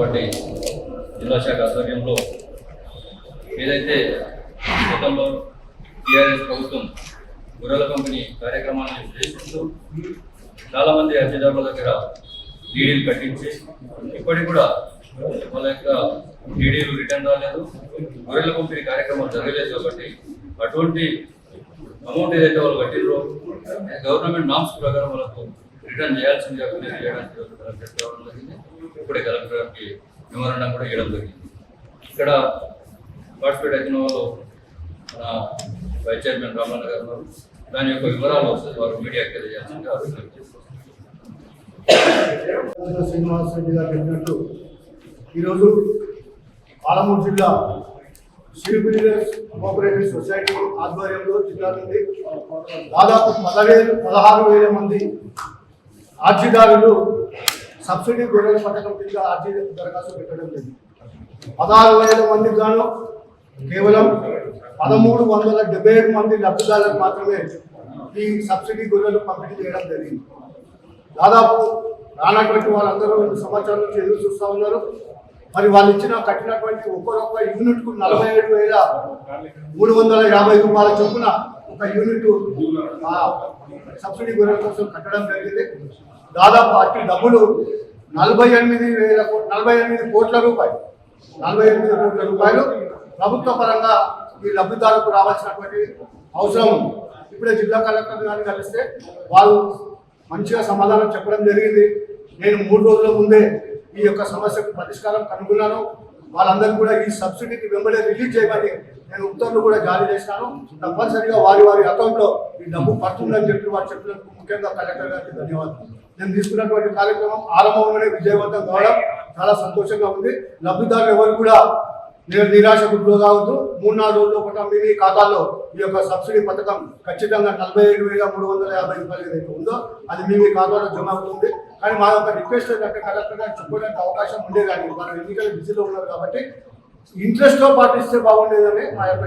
Party జిల్లా శాఖ ఆధ్వర్యంలో ఏదైతే గతంలో టీఆర్ఎస్ ప్రభుత్వం గొర్రెల పంపిణీ కార్యక్రమాన్ని ఉద్దేశిస్తూ చాలామంది అర్జీదారుల దగ్గర డీడీలు కట్టించి ఇప్పటికి కూడా వాళ్ళ యొక్క డీడీలు రిటర్న్ రాలేదు, గొర్రెల పంపిణీ కార్యక్రమం జరగలేదు. కాబట్టి అటువంటి అమౌంట్ ఏదైతే వాళ్ళు కట్టినరో గవర్నమెంట్ నామ్స్ ప్రకారం వాళ్ళకు రిటర్న్ చేయాల్సిందిగా చేయడానికి కలెక్టర్ రావడం జరిగింది. ఇప్పుడే కలెక్టర్ గారికి మెమోరాండం కూడా ఇవ్వడం జరిగింది. ఇక్కడ పార్టిసిపేట్ అయిన వాళ్ళు మన వైస్ చైర్మన్ రామన్న గారు ఉన్నారు. దాని యొక్క వివరాలు వారు మీడియాకి తెలియజేయాల్సిందిగా శ్రీనివాస్ రెడ్డి గారు చెప్పినట్టు ఈరోజు పాలమూరు జిల్లా సివిల్ బిల్డర్స్ కోఆపరేటివ్ సొసైటీ ఆధ్వర్యంలో జిల్లా నుండి దాదాపు 16,000 మంది అర్జీదారులు సబ్సిడీ గొర్రెల పథకం కింద అర్జీ దరఖాస్తు పెట్టడం జరిగింది. 16,000 మందికి గాను కేవలం 1,377 మంది లబ్ధిదారులకు మాత్రమే ఈ సబ్సిడీ గొర్రెలు పంపిణీ చేయడం జరిగింది. దాదాపు రానటువంటి వాళ్ళందరూ సంవత్సరాల నుంచి ఎదురు చూస్తూ ఉన్నారు. మరి వాళ్ళు కట్టినటువంటి ఒక్కొక్క యూనిట్కు 47,350 రూపాయల చొప్పున ఒక యూనిట్ సబ్సిడీ గొర్రెల కోసం కట్టడం జరిగింది. దాదాపు అట్టి డబ్బులు 48 కోట్ల రూపాయలు ప్రభుత్వ పరంగా ఈ లబ్ధిదారులకు రావాల్సినటువంటి అవసరం ఉంది. ఇప్పుడే జిల్లా కలెక్టర్ గారిని కలిస్తే వాళ్ళు మంచిగా సమాధానం చెప్పడం జరిగింది. నేను 3 రోజుల ముందే ఈ యొక్క సమస్యకు పరిష్కారం కనుగొన్నాను. వాళ్ళందరూ కూడా ఈ సబ్సిడీకి వెంబడే రిలీజ్ చేయమని నేను ఉత్తర్వులు కూడా జారీ చేసినాను. తప్పనిసరిగా వారి అకౌంట్లో ఈ డబ్బు పడుతుందని చెప్పి వారు చెప్పినందుకు ముఖ్యంగా కలెక్టర్ గారికి ధన్యవాదాలు. నేను తీసుకున్నటువంటి కార్యక్రమం ఆరంభంలోనే విజయవంతం కావడం చాలా సంతోషంగా ఉంది. లబ్ధిదారులు ఎవరు కూడా నిరాశకు గురి కావద్దు. 3-4 రోజుల్లో కూడా మీ ఖాతాల్లో ఈ యొక్క సబ్సిడీ పథకం ఖచ్చితంగా 47,350 రూపాయలు ఏదైతే ఉందో అది మీ ఖాతాలో జమ అవుతుంది. కానీ మా యొక్క రిక్వెస్ట్ ఏంటంటే కలెక్టర్ గారు చెప్పడానికి అవకాశం ఉండే కానీ వారు ఎన్నికల బిజీలో ఉన్నారు కాబట్టి ఇంట్రెస్ట్తో పాటిస్తే బాగుండేదని మా యొక్క